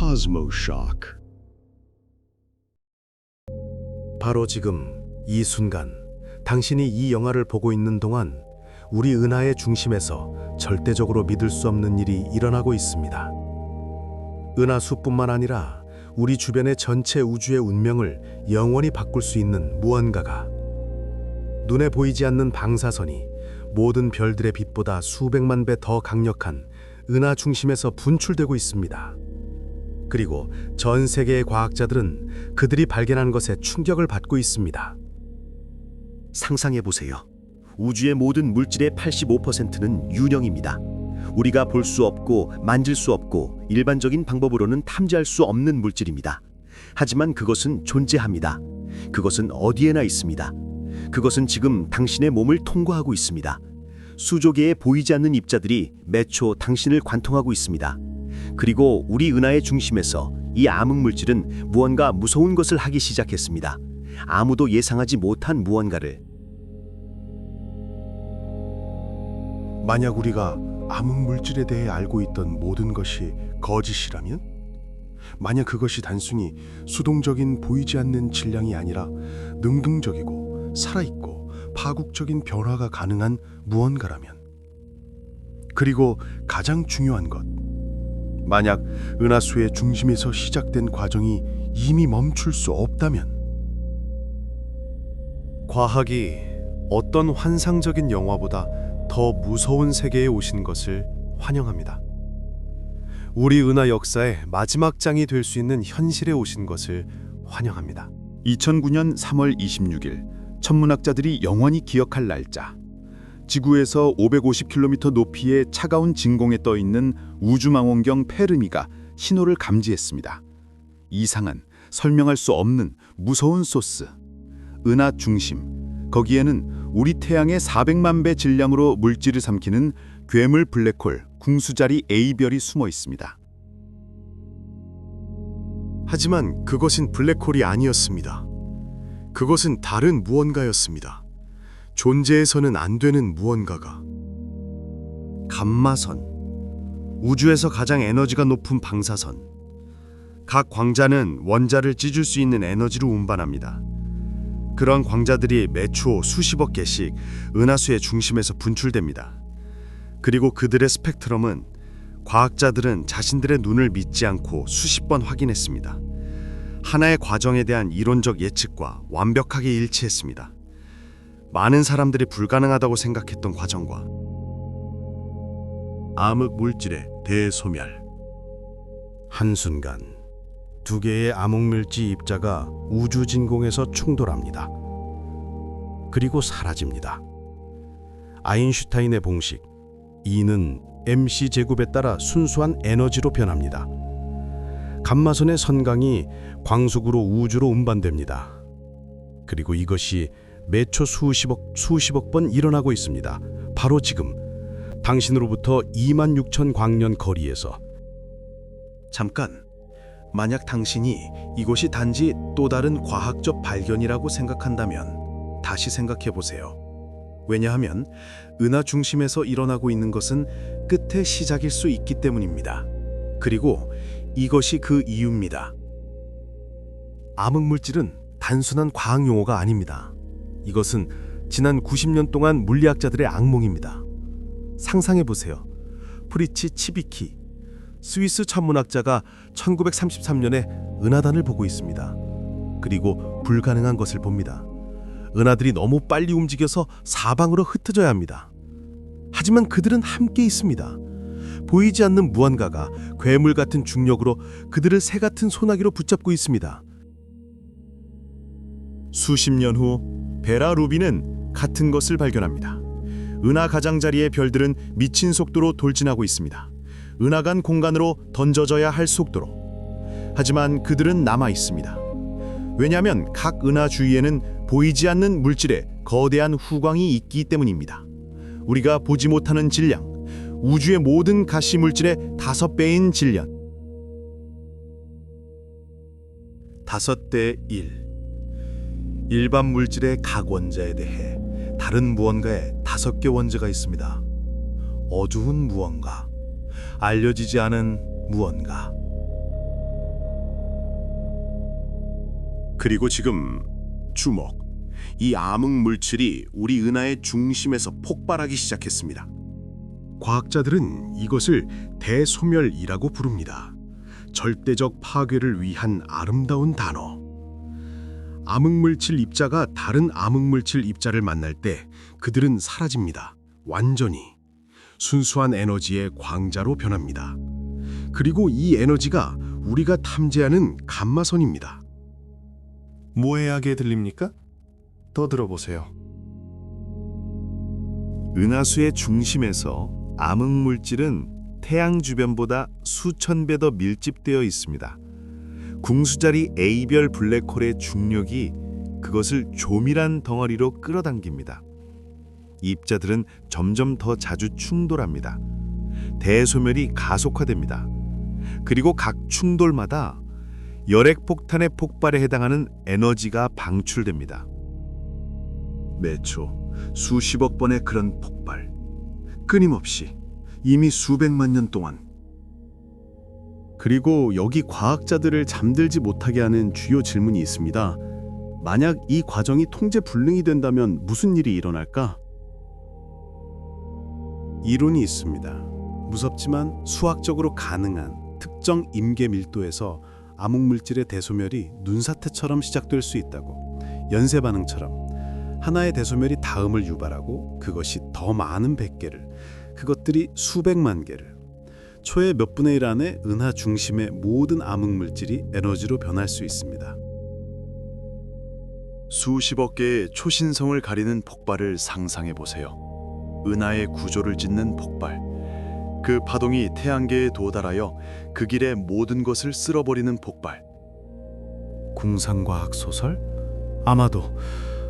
Cosmoshock. 바로 지금 이 순간 당신이 이 영화를 보고 있는 동안 우리 은하의 중심에서 절대적으로 믿을 수 없는 일이 일어나고 있습니다. 은하수뿐만 아니라 우리 주변의 전체 우주의 운명을 영원히 바꿀 수 있는 무언가가, 눈에 보이지 않는 방사선이 모든 별들의 빛보다 수백만 배 더 강력한 은하 중심에서 분출되고 있습니다. 그리고 전 세계의 과학자들은 그들이 발견한 것에 충격을 받고 있습니다. 상상해 보세요. 우주의 모든 물질의 85%는 유령입니다. 우리가 볼 수 없고 만질 수 없고 일반적인 방법으로는 탐지할 수 없는 물질입니다. 하지만 그것은 존재합니다. 그것은 어디에나 있습니다. 그것은 지금 당신의 몸을 통과하고 있습니다. 수조 개의 보이지 않는 입자들이 매초 당신을 관통하고 있습니다. 그리고 우리 은하의 중심에서 이 암흑 물질은 무언가 무서운 것을 하기 시작했습니다. 아무도 예상하지 못한 무언가를. 만약 우리가 암흑 물질에 대해 알고 있던 모든 것이 거짓이라면? 만약 그것이 단순히 수동적인 보이지 않는 질량이 아니라 능동적이고 살아있고 파국적인 변화가 가능한 무언가라면? 그리고 가장 중요한 것, 만약 은하수의 중심에서 시작된 과정이 이미 멈출 수 없다면? 과학이 어떤 환상적인 영화보다 더 무서운 세계에 오신 것을 환영합니다. 우리 은하 역사의 마지막 장이 될 수 있는 현실에 오신 것을 환영합니다. 2009년 3월 26일, 천문학자들이 영원히 기억할 날짜. 지구에서 550km 높이의 차가운 진공에 떠 있는 우주망원경 페르미가 신호를 감지했습니다. 이상한, 설명할 수 없는 무서운 소스. 은하 중심, 거기에는 우리 태양의 400만 배 질량으로 물질을 삼키는 괴물 블랙홀 궁수자리 A별이 숨어 있습니다. 하지만 그것은 블랙홀이 아니었습니다. 그것은 다른 무언가였습니다. 존재해서는 안 되는 무언가가. 감마선, 우주에서 가장 에너지가 높은 방사선. 각 광자는 원자를 찢을 수 있는 에너지로 운반합니다. 그런 광자들이 매초 수십억 개씩 은하수의 중심에서 분출됩니다. 그리고 그들의 스펙트럼은 과학자들은 자신들의 눈을 믿지 않고 수십 번 확인했습니다. 하나의 과정에 대한 이론적 예측과 완벽하게 일치했습니다. 많은 사람들이 불가능하다고 생각했던 과정과 암흑 물질의 대소멸. 한순간 두 개의 암흑물질 입자가 우주 진공에서 충돌합니다. 그리고 사라집니다. 아인슈타인의 공식 E는 mc 제곱에 따라 순수한 에너지로 변합니다. 감마선의 선강이 광속으로 우주로 운반됩니다. 그리고 이것이 매초 수십억 번 일어나고 있습니다. 바로 지금 당신으로부터 26,000 광년 거리에서. 잠깐, 만약 당신이 이것이 단지 또 다른 과학적 발견이라고 생각한다면 다시 생각해 보세요. 왜냐하면 은하 중심에서 일어나고 있는 것은 끝의 시작일 수 있기 때문입니다. 그리고 이것이 그 이유입니다. 암흑물질은 단순한 과학 용어가 아닙니다. 이것은 지난 90년 동안 물리학자들의 악몽입니다. 상상해 보세요. 프리치 치비키, 스위스 천문학자가 1933년에 은하단을 보고 있습니다. 그리고 불가능한 것을 봅니다. 은하들이 너무 빨리 움직여서 사방으로 흩어져야 합니다. 하지만 그들은 함께 있습니다. 보이지 않는 무언가가 괴물 같은 중력으로 그들을 새 같은 소나기로 붙잡고 있습니다. 수십 년 후 베라 루비는 같은 것을 발견합니다. 은하 가장자리의 별들은 미친 속도로 돌진하고 있습니다. 은하간 공간으로 던져져야 할 속도로. 하지만 그들은 남아 있습니다. 왜냐하면 각 은하 주위에는 보이지 않는 물질의 거대한 후광이 있기 때문입니다. 우리가 보지 못하는 질량, 우주의 모든 가시 물질의 5배인 질량. 5대 1. 일반 물질의 각 원자에 대해 다른 무언가의 5개 원자가 있습니다. 어두운 무언가, 알려지지 않은 무언가. 그리고 지금 주목. 이 암흑 물질이 우리 은하의 중심에서 폭발하기 시작했습니다. 과학자들은 이것을 대소멸이라고 부릅니다. 절대적 파괴를 위한 아름다운 단어. 암흑물질 입자가 다른 암흑물질 입자를 만날 때 그들은 사라집니다. 완전히. 순수한 에너지의 광자로 변합니다. 그리고 이 에너지가 우리가 탐지하는 감마선입니다. 모해하게 들립니까? 더 들어보세요. 은하수의 중심에서 암흑 물질은 태양 주변보다 수천 배 더 밀집되어 있습니다. 궁수자리 A별 블랙홀의 중력이 그것을 조밀한 덩어리로 끌어당깁니다. 입자들은 점점 더 자주 충돌합니다. 대소멸이 가속화됩니다. 그리고 각 충돌마다 열핵폭탄의 폭발에 해당하는 에너지가 방출됩니다. 매초 수십억 번의 그런 폭발. 끊임없이 이미 수백만 년 동안. 그리고 여기 과학자들을 잠들지 못하게 하는 주요 질문이 있습니다. 만약 이 과정이 통제 불능이 된다면 무슨 일이 일어날까? 이론이 있습니다. 무섭지만 수학적으로 가능한 특정 임계 밀도에서 암흑물질의 대소멸이 눈사태처럼 시작될 수 있다고. 연쇄 반응처럼 하나의 대소멸이 다음을 유발하고 그것이 더 많은 100개를, 그것들이 수백만 개를. 초의 몇 분의 1 안에 은하 중심의 모든 암흑물질이 에너지로 변할 수 있습니다. 수십억 개의 초신성을 가리는 폭발을 상상해 보세요. 은하의 구조를 짓는 폭발. 그 파동이 태양계에 도달하여 그 길의 모든 것을 쓸어버리는 폭발. 궁상과학 소설? 아마도.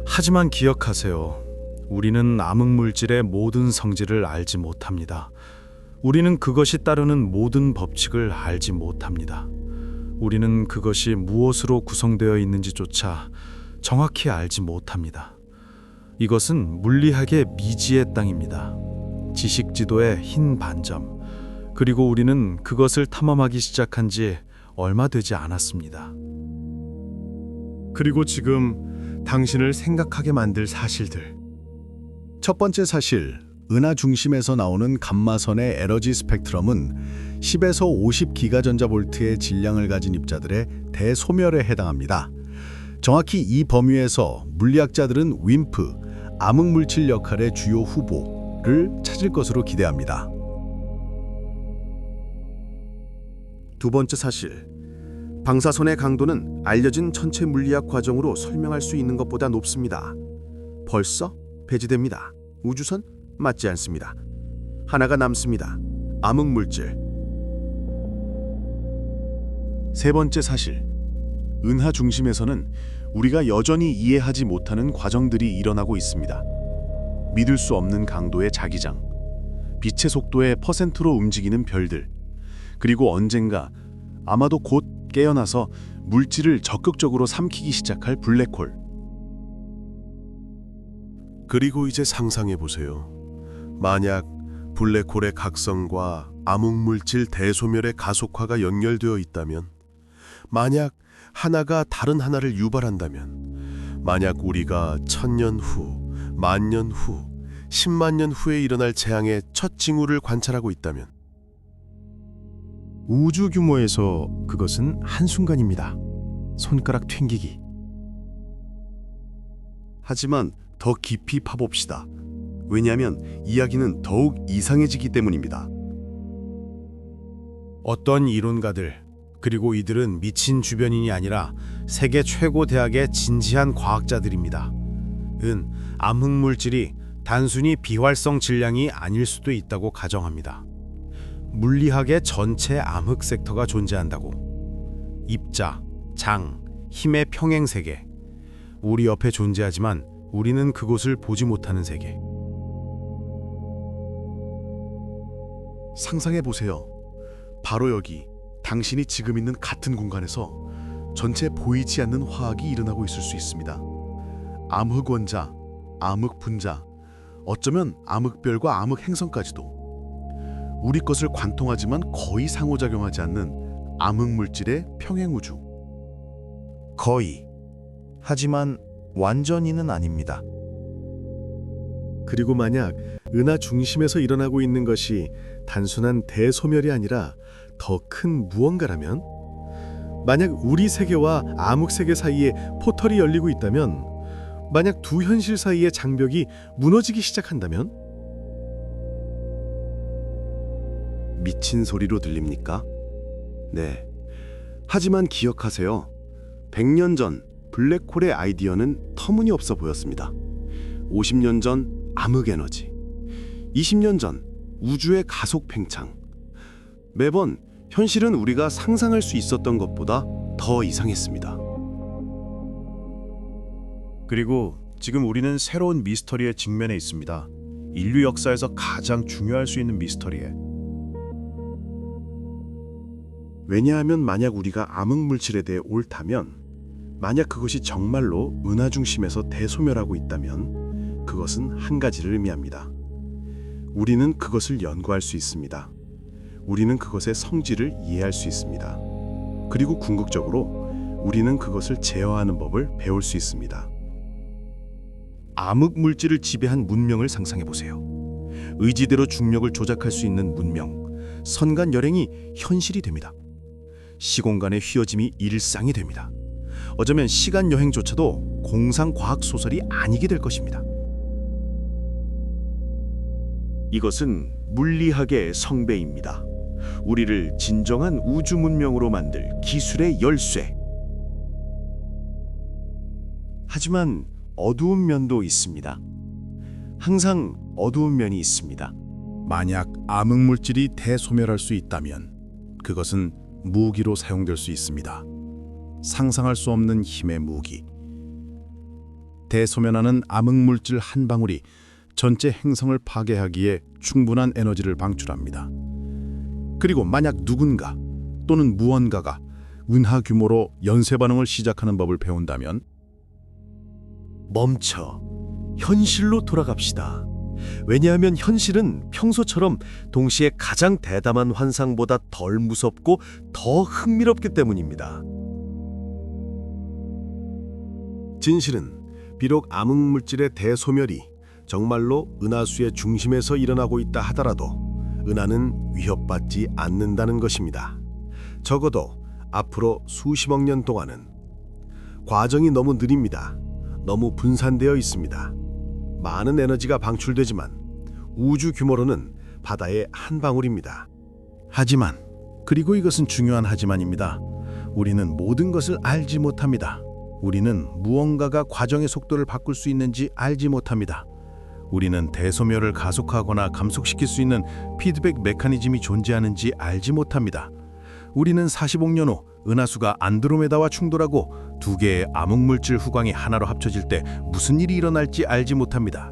하지만 기억하세요. 우리는 암흑물질의 모든 성질을 알지 못합니다. 우리는 그것이 따르는 모든 법칙을 알지 못합니다. 우리는 그것이 무엇으로 구성되어 있는지조차 정확히 알지 못합니다. 이것은 물리학의 미지의 땅입니다. 지식지도의 흰 반점. 그리고 우리는 그것을 탐험하기 시작한 지 얼마 되지 않았습니다. 그리고 지금 당신을 생각하게 만들 사실들. 첫 번째 사실, 은하 중심에서 나오는 감마선의 에너지 스펙트럼은 10에서 50 기가전자볼트의 질량을 가진 입자들의 대소멸에 해당합니다. 정확히 이 범위에서 물리학자들은 윈프, 암흑물질 역할의 주요 후보를 찾을 것으로 기대합니다. 두 번째 사실. 방사선의 강도는 알려진 천체 물리학 과정으로 설명할 수 있는 것보다 높습니다. 벌써 배제됩니다. 우주선? 맞지 않습니다. 하나가 남습니다. 암흑물질. 세 번째 사실. 은하 중심에서는 우리가 여전히 이해하지 못하는 과정들이 일어나고 있습니다. 믿을 수 없는 강도의 자기장, 빛의 속도의 퍼센트로 움직이는 별들, 그리고 언젠가 아마도 곧 깨어나서 물질을 적극적으로 삼키기 시작할 블랙홀. 그리고 이제 상상해 보세요. 만약 블랙홀의 각성과 암흑물질 대소멸의 가속화가 연결되어 있다면, 만약 하나가 다른 하나를 유발한다면, 만약 우리가 1000년 후, 10,000년 후, 10만 년 후에 일어날 재앙의 첫 징후를 관찰하고 있다면, 우주 규모에서 그것은 한순간입니다. 손가락 튕기기. 하지만 더 깊이 파봅시다. 왜냐하면 이야기는 더욱 이상해지기 때문입니다. 어떤 이론가들, 그리고 이들은 미친 주변인이 아니라 세계 최고 대학의 진지한 과학자들입니다. 암흑물질이 단순히 비활성 질량이 아닐 수도 있다고 가정합니다. 물리학의 전체 암흑 섹터가 존재한다고. 입자, 장, 힘의 평행 세계. 우리 옆에 존재하지만 우리는 그곳을 보지 못하는 세계. 상상해 보세요. 바로 여기 당신이 지금 있는 같은 공간에서 전체 보이지 않는 화학이 일어나고 있을 수 있습니다. 암흑원자, 암흑분자, 어쩌면 암흑별과 암흑행성까지도. 우리 것을 관통하지만 거의 상호작용하지 않는 암흑물질의 평행우주. 거의. 하지만 완전히는 아닙니다. 그리고 만약 은하 중심에서 일어나고 있는 것이 단순한 대소멸이 아니라 더 큰 무언가라면, 만약 우리 세계와 암흑 세계 사이에 포털이 열리고 있다면, 만약 두 현실 사이의 장벽이 무너지기 시작한다면, 미친 소리로 들립니까? 네. 하지만 기억하세요. 100년 전 블랙홀의 아이디어는 터무니없어 보였습니다. 50년 전 암흑 에너지, 20년 전 우주의 가속 팽창. 매번 현실은 우리가 상상할 수 있었던 것보다 더 이상했습니다. 그리고 지금 우리는 새로운 미스터리에 직면해 있습니다. 인류 역사에서 가장 중요할 수 있는 미스터리에. 왜냐하면 만약 우리가 암흑 물질에 대해 옳다면, 만약 그것이 정말로 은하 중심에서 대소멸하고 있다면 그것은 한 가지를 의미합니다. 우리는 그것을 연구할 수 있습니다. 우리는 그것의 성질을 이해할 수 있습니다. 그리고 궁극적으로 우리는 그것을 제어하는 법을 배울 수 있습니다. 암흑 물질을 지배한 문명을 상상해 보세요. 의지대로 중력을 조작할 수 있는 문명, 선간 열행이 현실이 됩니다. 시공간의 휘어짐이 일상이 됩니다. 어쩌면 시간 여행조차도 공상 과학 소설이 아니게 될 것입니다. 이것은 물리학의 성배입니다. 우리를 진정한 우주 문명으로 만들 기술의 열쇠. 하지만 어두운 면도 있습니다. 항상 어두운 면이 있습니다. 만약 암흑 물질이 대소멸할 수 있다면 그것은 무기로 사용될 수 있습니다. 상상할 수 없는 힘의 무기. 대소멸하는 암흑 물질 한 방울이 전체 행성을 파괴하기에 충분한 에너지를 방출합니다. 그리고 만약 누군가 또는 무언가가 은하 규모로 연쇄 반응을 시작하는 법을 배운다면, 멈춰. 현실로 돌아갑시다. 왜냐하면 현실은 평소처럼 동시에 가장 대담한 환상보다 덜 무섭고 더 흥미롭기 때문입니다. 진실은 비록 암흑 물질의 대소멸이 정말로 은하수의 중심에서 일어나고 있다 하더라도 은하는 위협받지 않는다는 것입니다. 적어도 앞으로 수십억 년 동안은. 과정이 너무 느립니다. 너무 분산되어 있습니다. 많은 에너지가 방출되지만 우주 규모로는 바다의 한 방울입니다. 하지만, 그리고 이것은 중요한 하지만입니다. 우리는 모든 것을 알지 못합니다. 우리는 무언가가 과정의 속도를 바꿀 수 있는지 알지 못합니다. 우리는 대소멸을 가속화하거나 감속시킬 수 있는 피드백 메커니즘이 존재하는지 알지 못합니다. 우리는 40억 년 후 은하수가 안드로메다와 충돌하고 두 개의 암흑물질 후광이 하나로 합쳐질 때 무슨 일이 일어날지 알지 못합니다.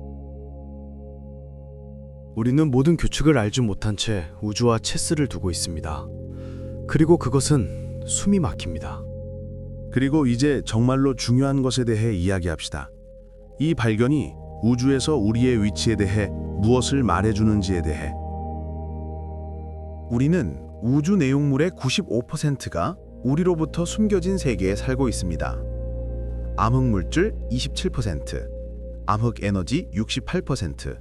우리는 모든 규칙을 알지 못한 채 우주와 체스를 두고 있습니다. 그리고 그것은 숨이 막힙니다. 그리고 이제 정말로 중요한 것에 대해 이야기합시다. 이 발견이 우주에서 우리의 위치에 대해 무엇을 말해주는지에 대해. 우리는 우주 내용물의 95%가 우리로부터 숨겨진 세계에 살고 있습니다. 암흑물질 27%, 암흑에너지 68%,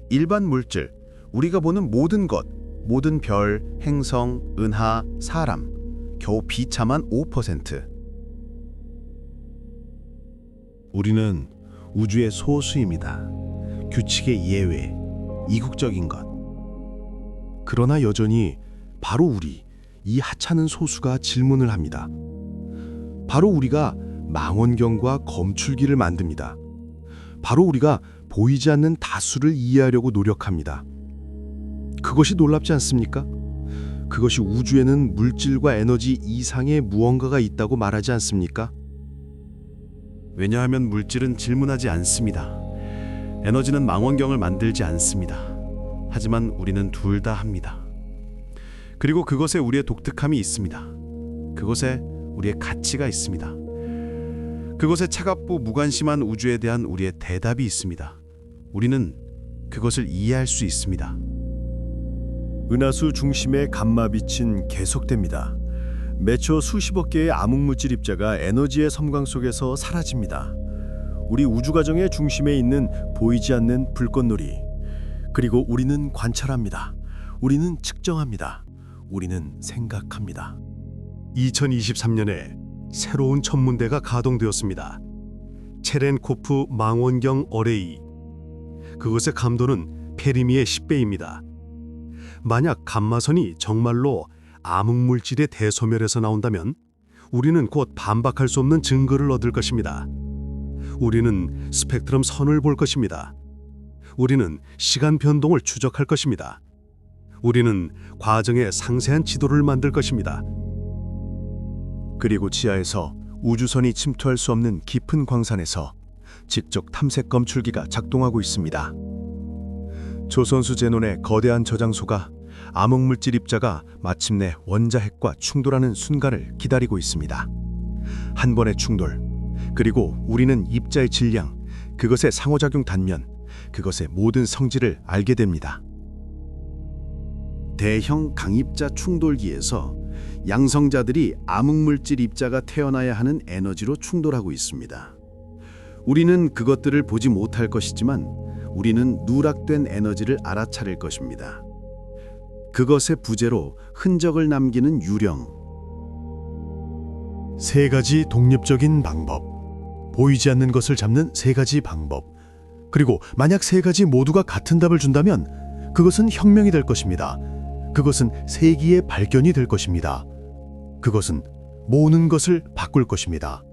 일반 물질, 우리가 보는 모든 것, 모든 별, 행성, 은하, 사람, 겨우 비참한 5%. 우리는 우주의 소수입니다. 규칙의 예외, 이국적인 것. 그러나 여전히 바로 우리, 이 하찮은 소수가 질문을 합니다. 바로 우리가 망원경과 검출기를 만듭니다. 바로 우리가 보이지 않는 다수를 이해하려고 노력합니다. 그것이 놀랍지 않습니까? 그것이 우주에는 물질과 에너지 이상의 무언가가 있다고 말하지 않습니까? 왜냐하면 물질은 질문하지 않습니다. 에너지는 망원경을 만들지 않습니다. 하지만 우리는 둘 다 합니다. 그리고 그것에 우리의 독특함이 있습니다. 그것에 우리의 가치가 있습니다. 그것에 차갑고 무관심한 우주에 대한 우리의 대답이 있습니다. 우리는 그것을 이해할 수 있습니다. 은하수 중심의 감마빛은 계속됩니다. 매초 수십억 개의 암흑물질 입자가 에너지의 섬광 속에서 사라집니다. 우리 우주가정의 중심에 있는 보이지 않는 불꽃놀이. 그리고 우리는 관찰합니다. 우리는 측정합니다. 우리는 생각합니다. 2023년에 새로운 천문대가 가동되었습니다. 체렌코프 망원경 어레이. 그것의 감도는 페르미의 10배입니다. 만약 감마선이 정말로 암흑물질의 대소멸에서 나온다면 우리는 곧 반박할 수 없는 증거를 얻을 것입니다. 우리는 스펙트럼 선을 볼 것입니다. 우리는 시간 변동을 추적할 것입니다. 우리는 과정의 상세한 지도를 만들 것입니다. 그리고 지하에서 우주선이 침투할 수 없는 깊은 광산에서 직접 탐색 검출기가 작동하고 있습니다. 조선수 제논의 거대한 저장소가 암흑물질 입자가 마침내 원자핵과 충돌하는 순간을 기다리고 있습니다. 한 번의 충돌, 그리고 우리는 입자의 질량, 그것의 상호작용 단면, 그것의 모든 성질을 알게 됩니다. 대형 강입자 충돌기에서 양성자들이 암흑물질 입자가 태어나야 하는 에너지로 충돌하고 있습니다. 우리는 그것들을 보지 못할 것이지만 우리는 누락된 에너지를 알아차릴 것입니다. 그것의 부재로 흔적을 남기는 유령. 세 가지 독립적인 방법. 보이지 않는 것을 잡는 세 가지 방법. 그리고 만약 세 가지 모두가 같은 답을 준다면 그것은 혁명이 될 것입니다. 그것은 세기의 발견이 될 것입니다. 그것은 모든 것을 바꿀 것입니다.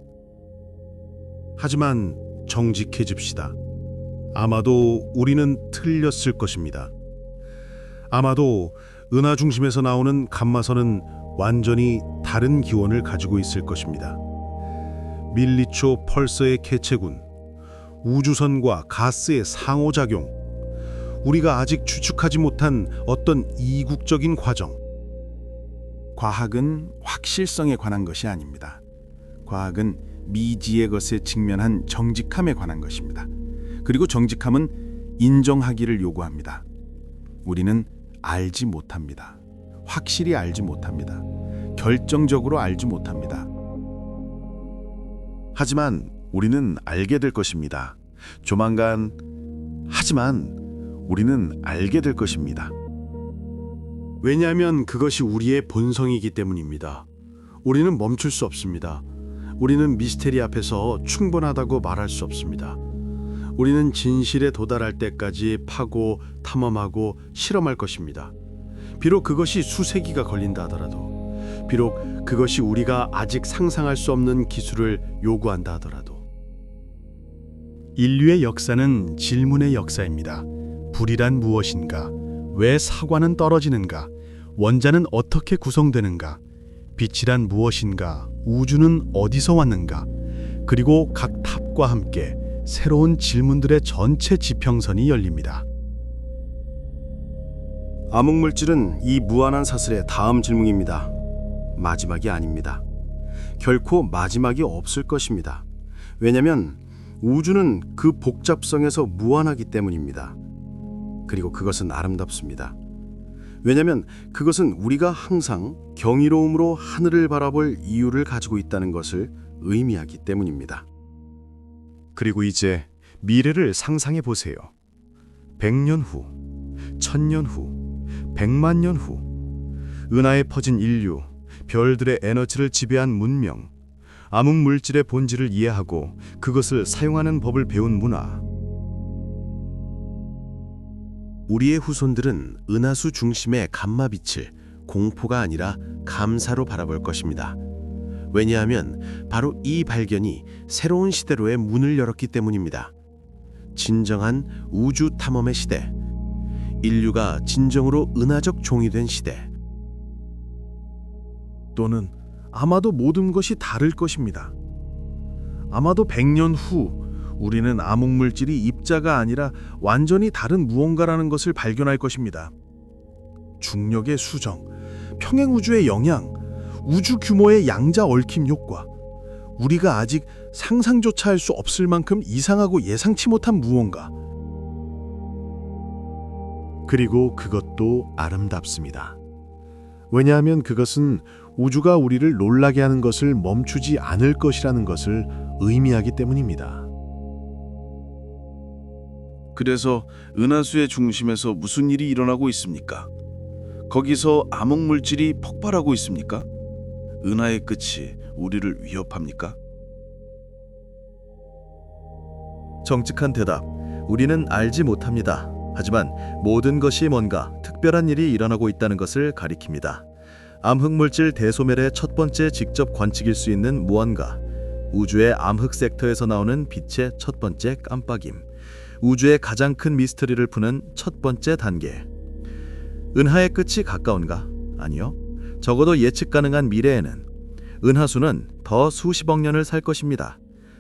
하지만 정직해집시다. 아마도 우리는 틀렸을 것입니다. 아마도 은하 중심에서 나오는 감마선은 완전히 다른 기원을 가지고 있을 것입니다. 밀리초 펄서의 개체군, 우주선과 가스의 상호작용, 우리가 아직 추측하지 못한 어떤 이국적인 과정. 과학은 확실성에 관한 것이 아닙니다. 과학은 미지의 것에 직면한 정직함에 관한 것입니다. 그리고 정직함은 인정하기를 요구합니다. 우리는 알지 못합니다. 확실히 알지 못합니다. 결정적으로 알지 못합니다. 하지만 우리는 알게 될 것입니다. 조만간. 하지만 우리는 알게 될 것입니다. 왜냐하면 그것이 우리의 본성이기 때문입니다. 우리는 멈출 수 없습니다. 우리는 미스테리 앞에서 충분하다고 말할 수 없습니다. 우리는 진실에 도달할 때까지 파고 탐험하고 실험할 것입니다. 비록 그것이 수세기가 걸린다 하더라도, 비록 그것이 우리가 아직 상상할 수 없는 기술을 요구한다 하더라도. 인류의 역사는 질문의 역사입니다. 불이란 무엇인가? 왜 사과는 떨어지는가? 원자는 어떻게 구성되는가? 빛이란 무엇인가? 우주는 어디서 왔는가? 그리고 각 탑과 함께 새로운 질문들의 전체 지평선이 열립니다. 암흑물질은 이 무한한 사슬의 다음 질문입니다. 마지막이 아닙니다. 결코 마지막이 없을 것입니다. 왜냐하면 우주는 그 복잡성에서 무한하기 때문입니다. 그리고 그것은 아름답습니다. 왜냐하면 그것은 우리가 항상 경이로움으로 하늘을 바라볼 이유를 가지고 있다는 것을 의미하기 때문입니다. 그리고 이제 미래를 상상해 보세요. 100년 후, 1000년 후, 100만 년 후, 은하에 퍼진 인류, 별들의 에너지를 지배한 문명, 암흑물질의 본질을 이해하고 그것을 사용하는 법을 배운 문화. 우리의 후손들은 은하수 중심의 감마빛을 공포가 아니라 감사로 바라볼 것입니다. 왜냐하면 바로 이 발견이 새로운 시대로의 문을 열었기 때문입니다. 진정한 우주 탐험의 시대, 인류가 진정으로 은하적 종이 된 시대. 또는 아마도 모든 것이 다를 것입니다. 아마도 100년 후 우리는 암흑물질이 입자가 아니라 완전히 다른 무언가라는 것을 발견할 것입니다. 중력의 수정, 평행우주의 영향, 우주 규모의 양자 얽힘 효과, 우리가 아직 상상조차 할 수 없을 만큼 이상하고 예상치 못한 무언가. 그리고 그것도 아름답습니다. 왜냐하면 그것은 우주가 우리를 놀라게 하는 것을 멈추지 않을 것이라는 것을 의미하기 때문입니다. 그래서 은하수의 중심에서 무슨 일이 일어나고 있습니까? 거기서 암흑물질이 폭발하고 있습니까? 은하의 끝이 우리를 위협합니까? 정직한 대답. 우리는 알지 못합니다. 하지만 모든 것이 뭔가 특별한 일이 일어나고 있다는 것을 가리킵니다. 암흑물질 대소멸의 첫 번째 직접 관측일 수 있는 무언가. 우주의 암흑 섹터에서 나오는 빛의 첫 번째 깜빡임. 우주의 가장 큰 미스터리를 푸는 첫 번째 단계. 은하의 끝이 가까운가? 아니요. 적어도 예측 가능한 미래에는 은하수는 더 수십억 년을 살 것입니다.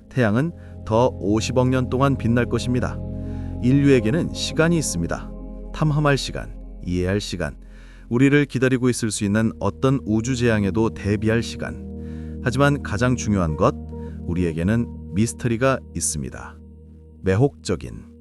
태양은 더 50억 년 동안 빛날 것입니다. 인류에게는 시간이 있습니다. 탐험할 시간, 이해할 시간, 우리를 기다리고 있을 수 있는 어떤 우주 재앙에도 대비할 시간. 하지만 가장 중요한 것, 우리에게는 미스터리가 있습니다. 매혹적인